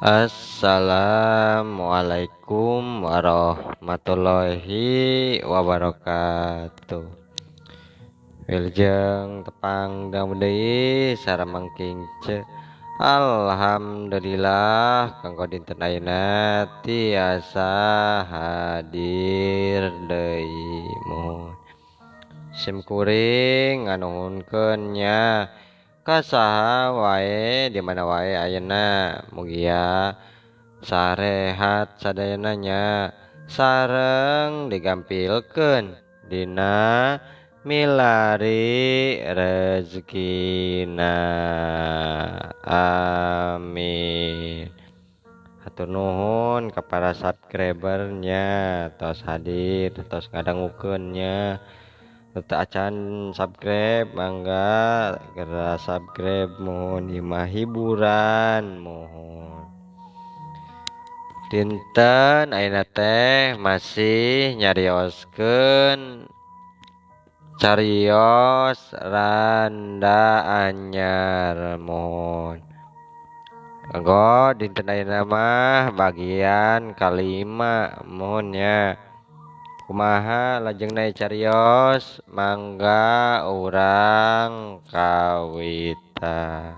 Assalamualaikum warahmatullahi wabarakatuh. Wilujeng tepang dang deui saramangking alhamdulillah kanggo dinten ayeuna tiasa hadir deui mohon sim kuring nganuhunkeun nya ka saha wae di mana wae ayeuna mugia sarehat sadayana nya sareng digampilkeun dina milari rezekina amin. Hatur nuhun ka para subscribernya tos hadir tos ngadangukeunnya teu acan subscribe mangga geura subscribe mohon imah hiburan mohon. Dinten ayeuna teh masih nyarioskeun carios randa anyar mohon. Kanggo dinten ayeuna mah bagian kalima mohon nya. Kumaha lajengna carios mangga urang kawitan.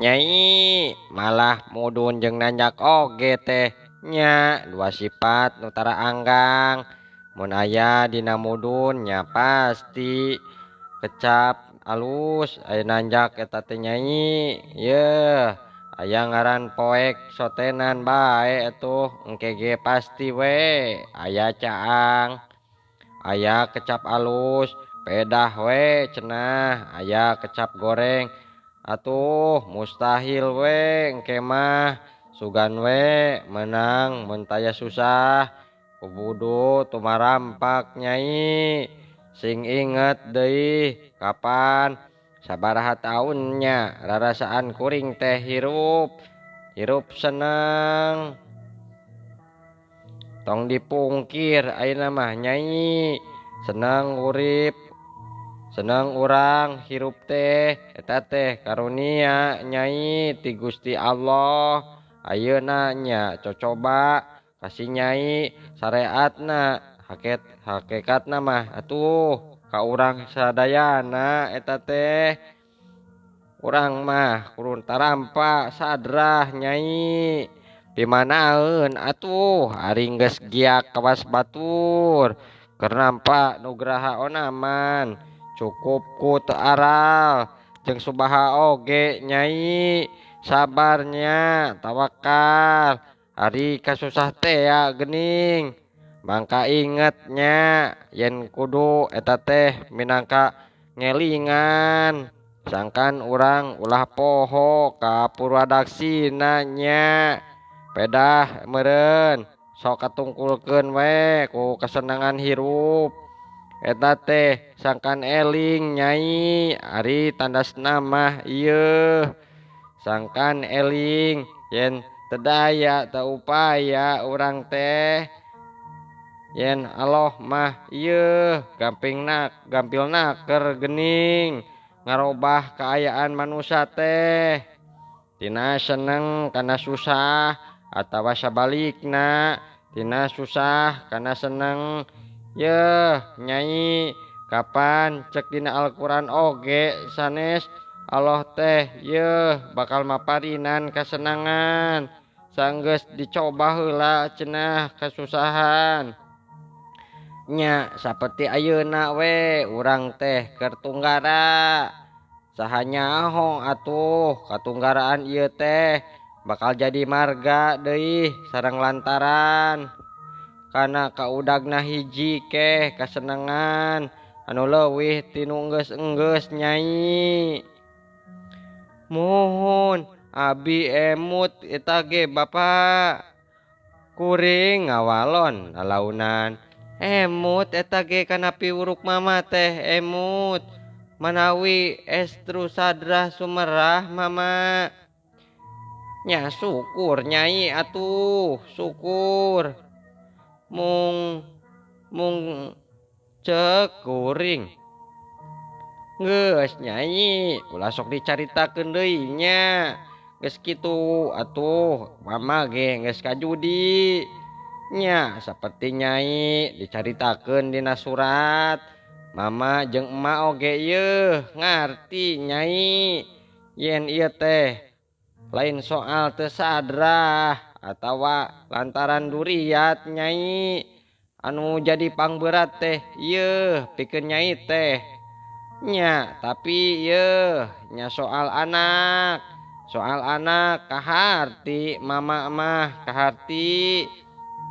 Nyai malah mudun jeung nanjak oge teh nya dua sifat nu tara anggang mun aya dina mudun nya pasti kecap alus aya nanjak eta teh nyai yeuh aya ngaran poek sotenan bae atuh engke ge pasti we aya caang aya kecap alus pedah we cenah aya kecap goreng atuh mustahil we engke mah sugan we menang mun taya susah kudu tumarampak nyai sing inget deui kapan sabaraha taunnya rarasaan kuring teh hirup seneng tong dipungkir ayeuna mah nyai seneng urip seneng urang hirup teh eta teh karunia nyai ti Gusti Allah ayeuna nya cocoba kasih nyai syariatna hakikatna mah atuh ka urang sadayana eta teh urang mah kudu tarampa sadrah nyai dimanaeun atuh ari geus giak kawas batur keur nampa nugraha onaman cukup ku teu aral jeung subaha oge nyai sabarnya tawakal ari kasusah teh ya geuning mangka ingetnya yen kudu eta teh minangka ngelingan sangkan urang ulah poho ka purwadaksina nya pedah meureun sok katungkulkeun we ku kasenangan hirup eta teh sangkan eling nyai ari tandasna mah ieu sangkan eling yen teu daya teu upaya urang teh yen Allah mah ieu gampilna keur geuning ngarobah kaayaan manusia teh tina seneng kana susah atawa sabalikna tina susah kana seneng yeuh nyai kapan cek dina Al-Qur'an oge sanes Allah teh yeuh bakal maparinan kasenangan sanggeus dicoba heula cenah kasusahan nya saperti ayeuna we urang teh keur tunggara saha nyaho atuh katunggaraan ieu teh bakal jadi marga deui sareng lantaran kana kaudagna hiji keh kasenengan anu leuwih tinu enggeus nyai muhun abi emut eta ge Bapak kuring ngawalon lalaunan emut eta ge kana piuruk mama teh emut manawi estru sadrah sumerah mama nya syukur nyai atuh syukur mung cek kuring Geus Nyai ulah sok dicaritakeun deui nya. Geus kitu atuh mama ge geus kajudi nya saperti Nyai dicaritakeun dina surat. Mama jeung emak oge yeuh ngarti Nyai yen ieu teh lain soal teu sadrah atawa lantaran duriat Nyai anu jadi pangberat teh yeuh pikeun Nyai teh nya. Tapi yeuh nya soal anak kaharti mama mah kaharti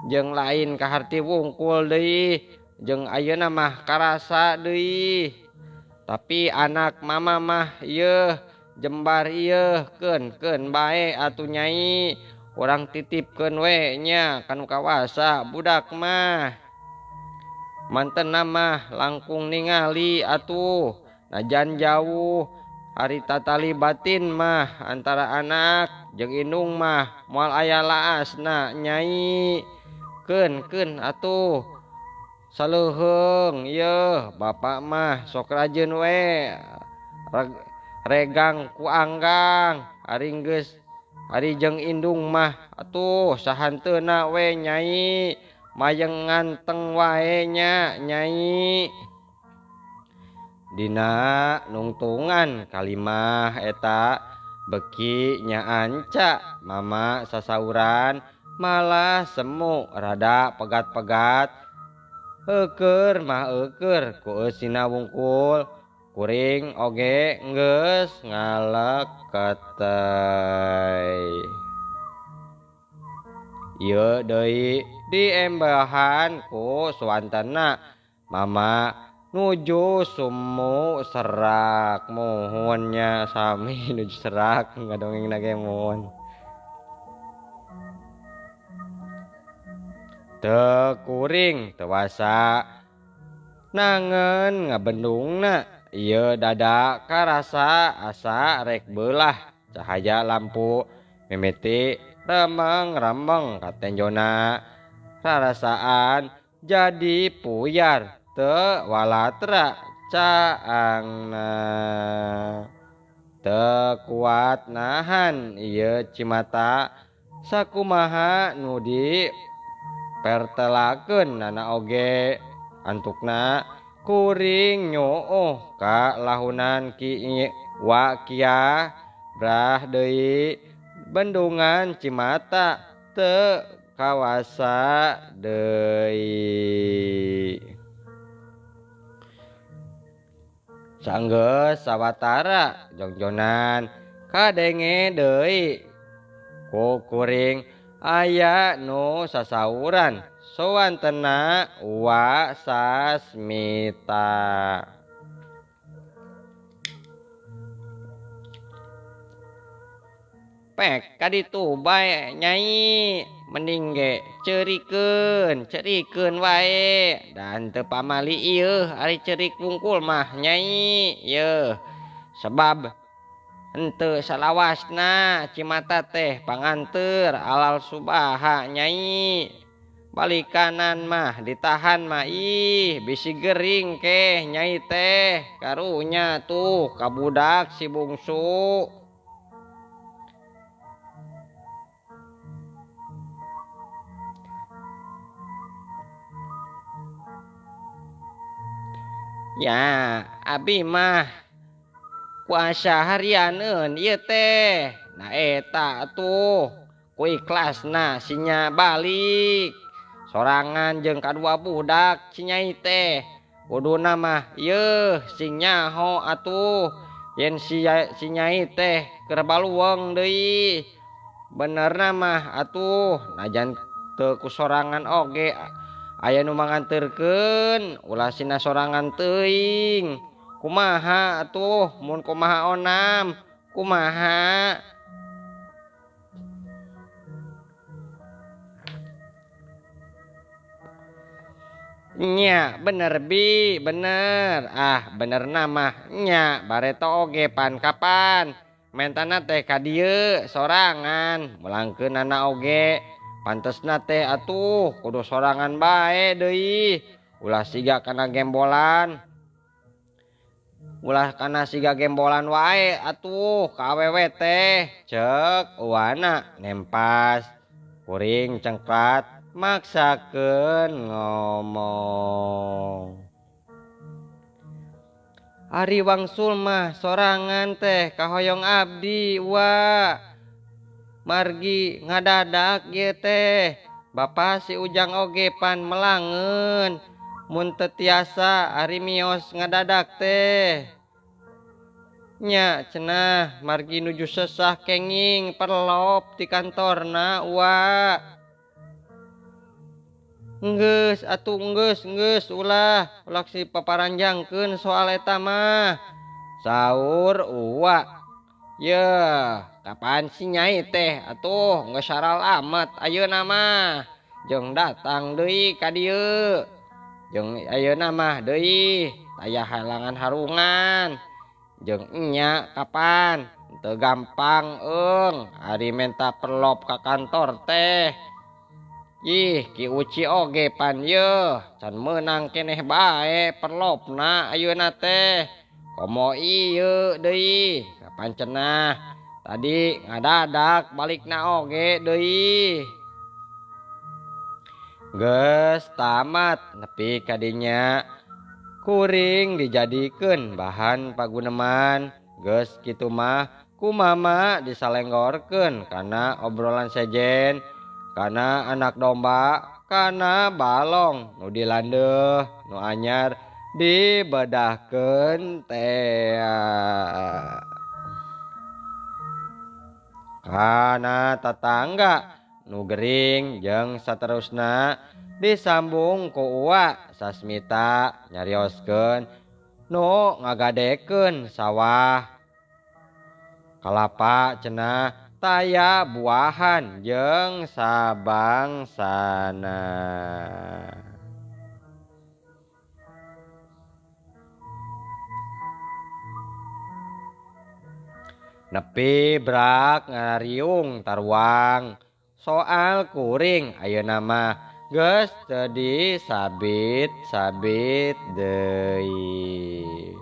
jeung lain kaharti wungkul deui jeung ayeuna mah karasa deui. Tapi anak mama mah yeuh jembar ieu keun bae atuh Nyai urang titipkeun we nya kanu kawasa budak mah. Mantenna mah langkung ningali atuh najan jauh harita tali batin mah antara anak jeung indung mah moal aya laasna Nyai. Keun atuh saleuheung yeuh bapak mah sok rajin we regang ku anggang ari jeung indung mah atuh sahanteuna we Nyai mayeng nganteng wae nya Nyai. Dina nungtungan kalimah eta beki nya anca mama sasauran malah semu rada pegat-pegat. Euker mah euker ku eusina wungkul kuring oge geus ngaleketei. Ieu deui diembahan ku suantena mama nuju sumu serak mohonnya sami nuju serak ngadongeng nage mohon. Teu kuring teu wasa nangen ngabendungna ieu dada karasa asa rek beulah cahaya lampu mimiti remeng-remeng katenjona rarasaan jadi puyar teu walatra caangna. Teu kuat nahan ieu cimata sakumaha nu dipertelakeun nana oge antukna kuring nyuuh ka lahunan ki wa kia brah deui bendungan cimata teu kawasa deui. Sanggeus sawatara jongjonan kadenge deui ku kuring aya nu sasauran sowantena wa Sasmita. Pek kaditu bae Nyai mending ge cerikeun wae dan teu pamali ieu ari cerik wungkul mah Nyai yeuh sebab henteu salawasna cimata teh panganteur alal subaha Nyai. Balikanan mah ditahan mah ih bisi gering keh Nyai teh karunya tuh kabudak si bungsu. Ya abi mah kuasa harianeun ieu teh nah eta tuh ku ikhlasna sinya balik sorangan jeung kadua budak si Nyai teh kuduna mah yeuh sing nyaho atuh yen si Nyai teh keur baluweng deui. Benerna mah atuh najan teu kusorangan oge aya nu manganterkeun ulah sina sorangan teuing. Kumaha atuh mun kumaha onam kumaha. Nya bener bi bener benerna mah nya bareta oge pan kapan mentana teh ka dieu sorangan mulangkeunana oge pantesna teh atuh kudu sorangan bae deui ulah siga kana gembolan. ulah kana siga gembolan wae atuh ka awewe teh cek uwana nempas kuring cengklat maksakeun ngomong. Ari wangsul mah sorangan teh kahoyong abdi wa margi ngadadak ge teh Bapak si Ujang oge pan melangeun mun teu tiasa ari mios ngadadak teh nya cenah margi nuju sesah kenging perlop di kantorna wa. Enggeus atuh enggeus ulah si paparanjangkeun soal eta mah saur uwa. Yeuh kapan si Nyai teh atuh geus saral amat ayeuna mah jeung datang deui ka dieu jeung ayeuna mah deui aya halangan harungan jeung enya kapan teu gampang ari menta perlop ka kantor teh. Ih Ki Uci oge pan yeuh can meunang keneh bae perlopna ayeuna teh komo ieu deui kapan cenah tadi ngadadak balikna oge deui. Geus tamat nepi ka dinya kuring dijadikeun bahan paguneman geus kitu mah ku mama disalenggorkeun kana obrolan sejen kana anak domba kana balong nu dilandeuh nu anyar dibedahkeun teh kana tetangga nu gering jeung saterusna disambung ku uwa Sasmita nyarioskeun nu ngagadekeun sawah kalapa cenah taya buahan jeung sabangsana. Nepi brak ngariung taruang soal kuring ayeuna mah geus teu disabit-sabit deui.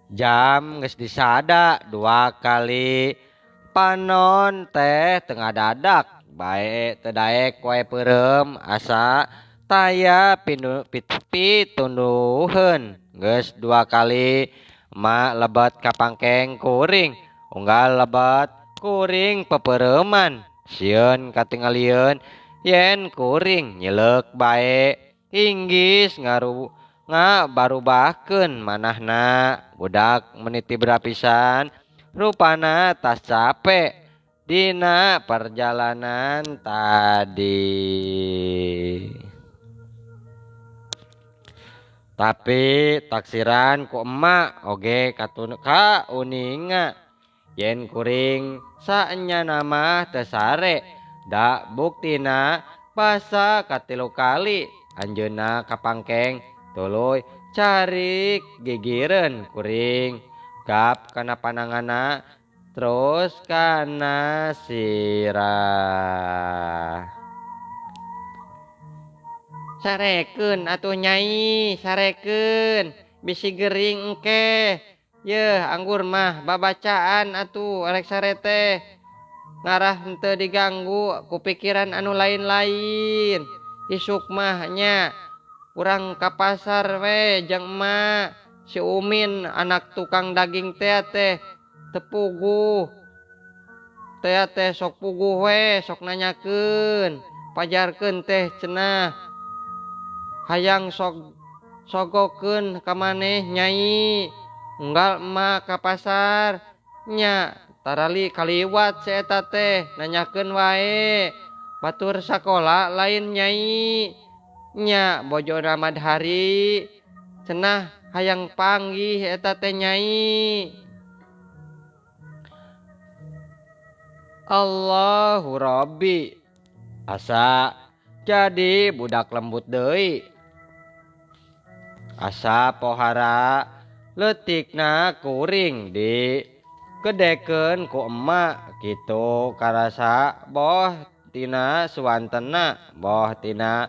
Jam geus disada 2 kali panon teh teu ngadadak bae teu daek wae peureum asa taya pitunduheun geus 2 kali emak lebet ka pangkeng kuring unggal lebet kuring pepeureuman sieun katingalieun yen kuring nyeleuk bae inggis ngabarubahkeun manahna budak meniti berapisan rupana tas capek dina perjalanan tadi. Tapi taksiran ku emak oge kauninga yen kuring saenyana mah teu sare da buktina basa katilu kali anjeunna ka pangkeng tuluy carik gigireun kuring gap kana pananganna terus kana sirah. Sarekeun atuh Nyai sarekeun bisi gering engke yeuh anggur mah babacaan atuh arek sare teh ngarah henteu diganggu ku pikiran anu lain-lain isuk mah nya urang ka pasar we jeung emak si Umin anak tukang daging teh teu puguh teh sok puguh we sok nanyakeun pajarkeun teh cenah hayang sogokeun ka maneh Nyai unggal emak ka pasar nya tarali kaliwat si eta teh nanyakeun wae batur sakola lain Nyai nya bojona Madhari cenah hayang panggih eta teh Nyai. Allahu Rabbi asa jadi budak lembut deui asa pohara leutikna kuring di gedekeun ku emak kitu karasa boh tina suwantenna boh tina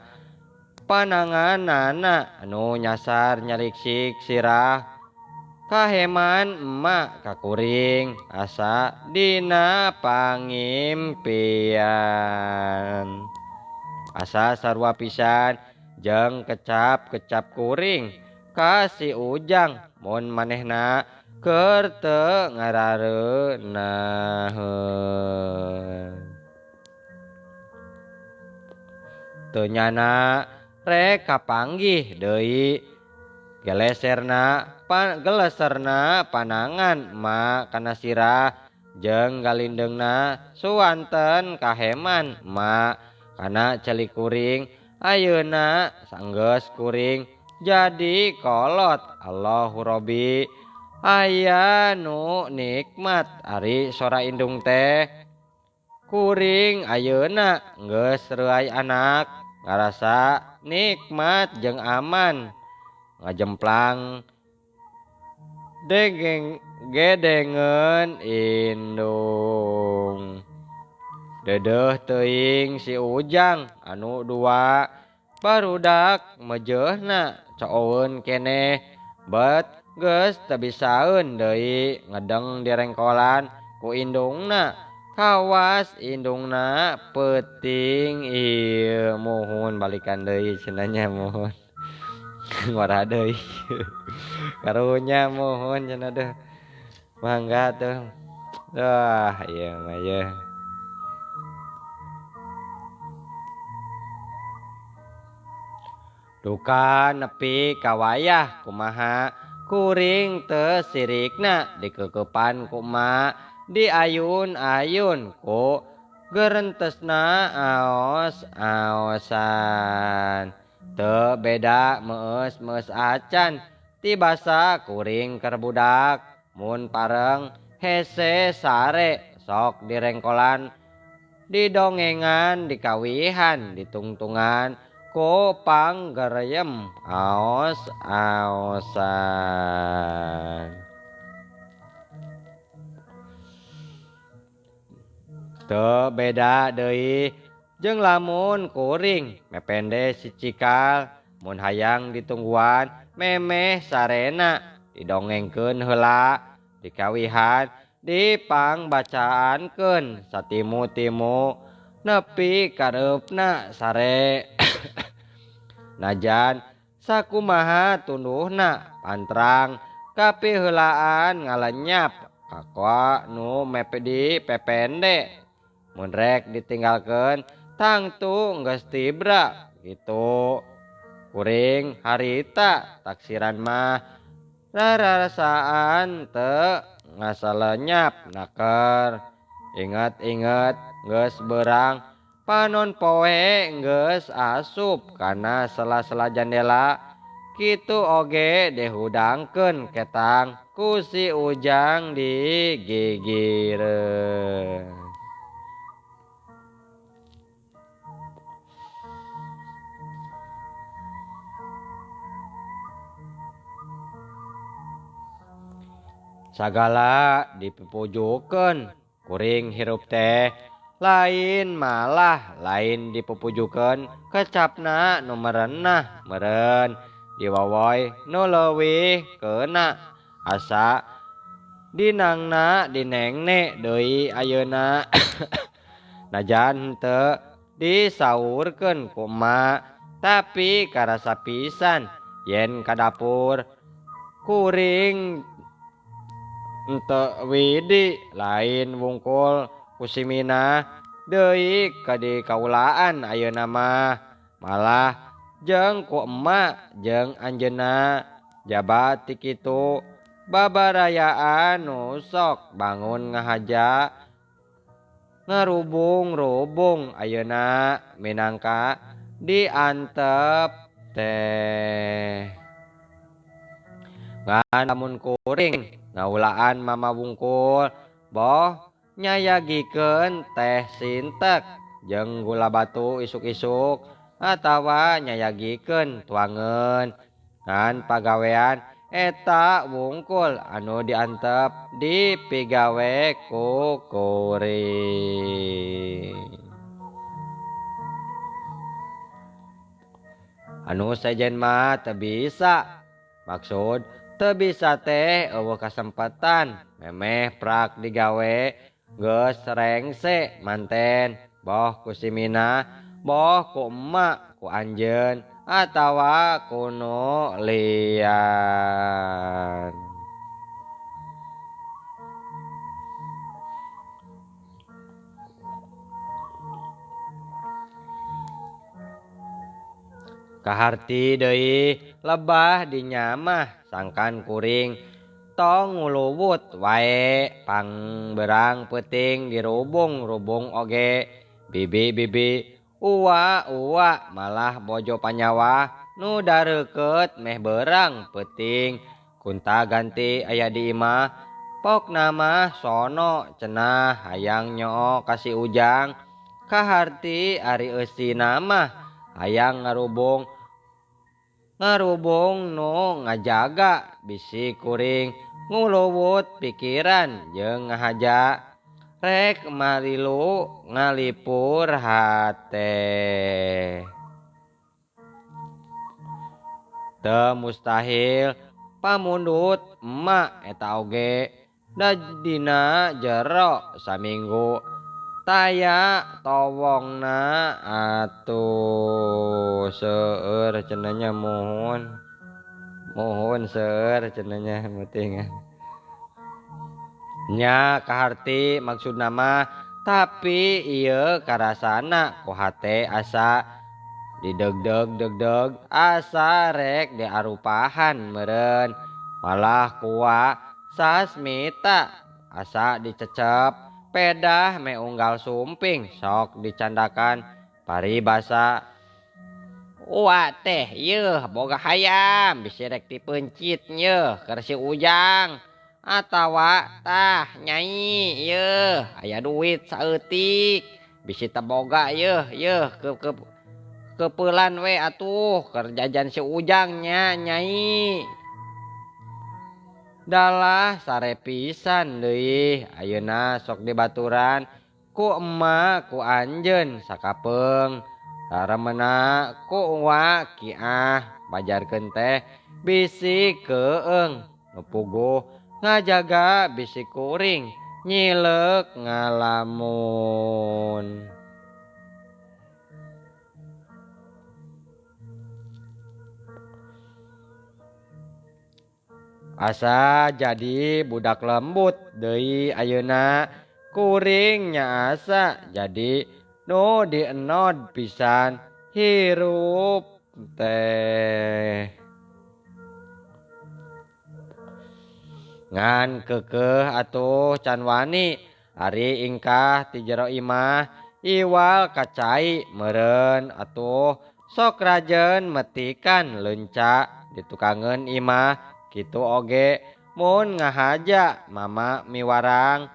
pananganana anu nyasar nyaliksik sirah kaheman emak kakuring asa dina pangimpian asa sarua pisan jeung kecap-kecap kuring ka si Ujang mun manehna keur teu ngarareunaheun teu nyana rek kapanggih deui geleserna panangan emak kana sirah jeung galindeungna suwanten kaheman emak kana celik kuring ayeuna sanggeus kuring jadi kolot Allahu Robbi aya nu nikmat ari sora indung teh kuring ayeuna geus reuay anak ngarasa nikmat jeung aman ngajemplang gedengeun indung dedeuh teuing si Ujang anu dua barudak mejehna cooweun keneh bet geus teu bisaeun deui ngedeng direngkolan ku indungna kawas indungna peuting ieu mohon balikan deui cenanya mohon ngora deui karunya mohon cenah deh mangga tuh ieu mah ye duka nepi ka wayah kumaha kuring teu sirikna dikeukepan ku emak diayun-ayun ku gerentesna aos-aosan teu beda meus-meus acan ti basa kuring keur budak mun pareng hese sare sok direngkolan didongengan dikawihan ditungtungan ku panggereyem aos-aosan teu beda deui jeung lamun kuring mepende si cikal mun hayang ditungguan memeh sarena didongengkeun heula dikawihan dipangbacaankeun satimu-timu nepi kareupna sare najan sakumaha tunduhna pantrang kapiheulaan ngalenyap kakwa nu di pepende mun rek ditinggalkeun tangtu geus tibra gitu kuring harita taksiran mah rarasaan teu ngasalenyap naker inget-inget geus beurang panon poe geus asup kana sela-sela jendela kitu oge dihudangkeun ketang ku si Ujang digigireun sagala dipupujukeun kuring hirup teh lain malah lain dipupujukeun kecapna nu merenah meureun diwawoy nu leuwih keuna asa dinangna dinengne deui ayeuna najan teu disaurkeun ku emak tapi karasa pisan yen ka dapur kuring henteu widi lain wungkul kusimina deui kadi kaulaan ayeuna mah malah jeung ku emak jeung anjeunna jabat ti kitu babarayaan nu sok bangun ngahaja ngarubung-rubung ayeuna minangka diantep teh ngan lamun kuring ngaulaan mama wungkul boh nyayagikeun teh sintek jeung gula batu isuk-isuk atawa nyayagikeun tuangeun ngan pagawean eta wungkul anu diantep dipigawe ku kuring anu sejen mah teu bisa. Maksud teu bisa teh eueuh kasempatan memeh prak digawe geus rengse manten boh ku si Mina, boh ku emak, ku anjeun, atawa ku nu lian. Kaharti deui lebah dinya mah sangkan kuring tong nguluwut wae pangberang peuting dirubung-rubung oge bibi-bibi uwa malah bojo panyawa nu dareukeut meh beurang peuting kunta ganti aya di imah pokna mah sono cenah hayang nyoo kasih ujang kaharti ari eusina mah hayang ngarubung nu ngajaga bisi kuring nguluwut pikiran jeung ngahaja rek marilu ngalipur hate. Teu mustahil pamundut emak eta oge da dina jero saminggu taya towongna atuh seueur cenanya mohon seueur cenanya penting nya kaharti maksudna mah tapi ieu karasana ku hate asa didegdeg asa rek diarupahan meureun malah kuwa sasmita asa dicecep pedah me unggal sumping sok dicandakan paribasa uwa teh yeuh boga hayam bisi rek dipencit yeuh keur si ujang atawa tah nyai yeuh aya duit saeutik bisi teu boga yeuh kepeulan we atuh keur jajan si ujang nya nyai. Dalah sare pisan deui ayeuna sok dibaturan ku emak ku anjeun sakapeung sareumena ku uwa kiah bajarkeun teh bisi keung nu puguh ngajaga bisi kuring nyileuk ngalamun. Asa jadi budak lembut deui ayeuna kuring nyaasa jadi nu dienod pisan hirup teh. Ngan keukeuh atuh can wani ari ingkah ti jero imah iwal kacai meureun atuh sok rajeun metikan leunca di tukangeun imah. Kitu oge mun ngahaja mama miwarang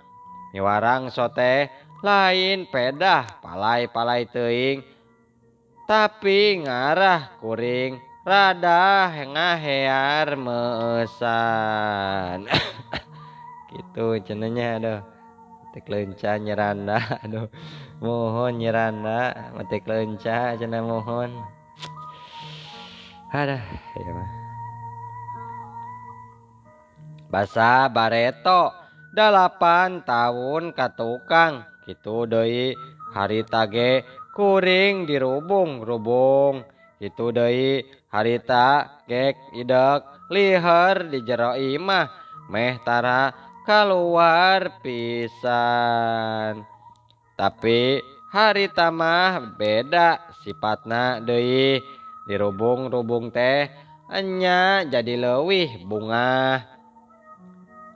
sote lain pedah palai teuing tapi ngarah kuring rada ngahear meusan. Gitu cenanya aduh metik leunca nyeranda aduh mohon nyeranda metik leunca cenah mohon aduh ya mah. Basa bareto 8 tahun katukang kitu deui harita ge kuring dirubung-rubung kitu deui harita gek idek liher di jero imah meh tara kaluar pisan tapi harita mah beda sifatna deui dirubung-rubung teh enya jadi leuwih bungah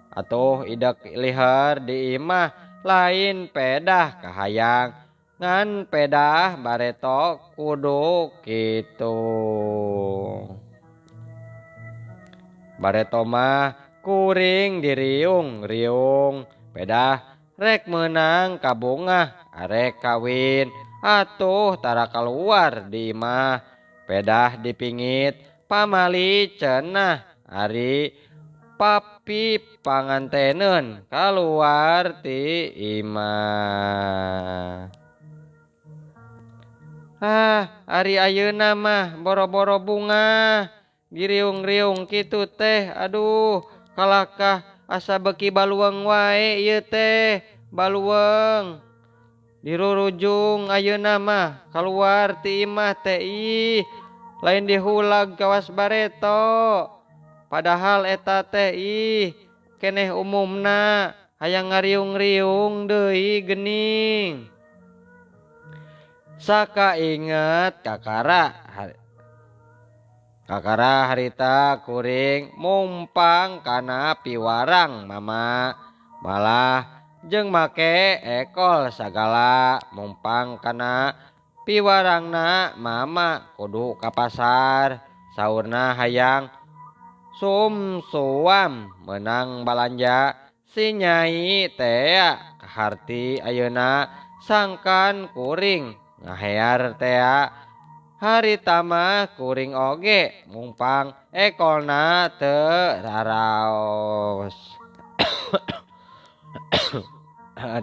atuh idek liher di imah lain pedah kahayang ngan pedah bareto kudu kitu. Bareto mah kuring diriung-riung pedah rek meunang kabungah arek kawin atuh tara kaluar di imah pedah dipingit pamali cenah ari papi panganteneun kaluar ti imah. Ari ayeuna mah boro-boro bunga giriung-riung kitu teh. Aduh kalakah asa beki balueng wae ieu teh balueng dirurujung ayeuna mah keluar ti imah teh lain dihulag kawas bareto padahal eta teh keneh umumna hayang ngariung-riung deui geuning. Saka inget kakara harita kuring mumpang kana piwarang mama malah jeung make ekol sagala mumpang kana piwarangna mama kudu ka pasar saurna hayang sumsuam menang balanja si nyai teh kaharti ayeuna sangkan kuring ngahear teh harita mah kuring oge mumpang ekolna teu raraos.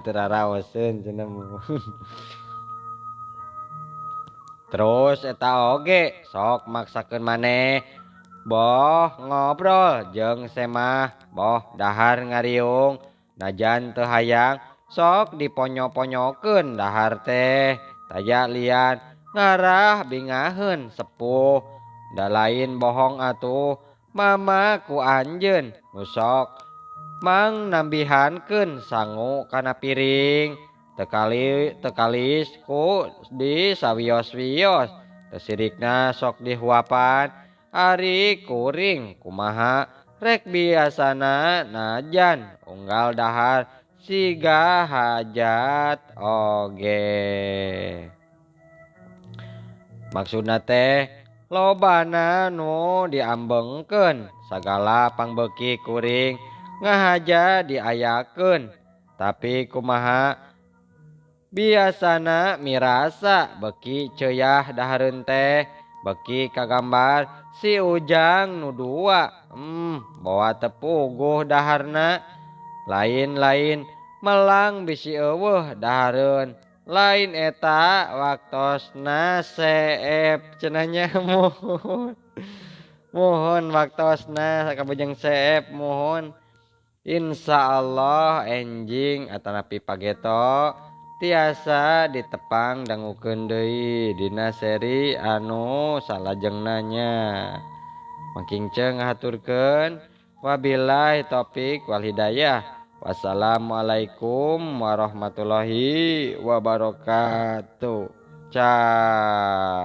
Teu raraoseun cenah. Terus eta oge sok maksakeun maneh boh ngobrol jeung semah boh dahar ngariung najan teu hayang sok diponyo-ponyokeun dahar teh taya lian ngarah bingaheun sepuh da lain bohong atuh mama ku anjeun nu sok mang nambihankeun sangu kana piring tekalis ku di sawios-wios tesirikna sok dihuapan ari kuring kumaha rek biasana najan unggal dahar siga hajat oge. Maksudna teh lobana nu diambengkeun sagala pangbeuki kuring ngahaja diayakeun tapi kumaha biasana mirasa beki ceuyah dahareun teh beki kagambar si Ujang nu dua boa teu puguh daharna lain-lain melang bisi eueuh dahareun lain eta waktosna seep cenahnya mohon waktosna sakabujeng seep mohon insyaallah enjing atanapi pageto tiasa ditepang dangukeun deui dina seri anu salajengnanya. Mangkingceung ngahaturkeun wabillahi taufik wal hidayah. Wassalamualaikum warahmatullahi wabarakatuh. Cak.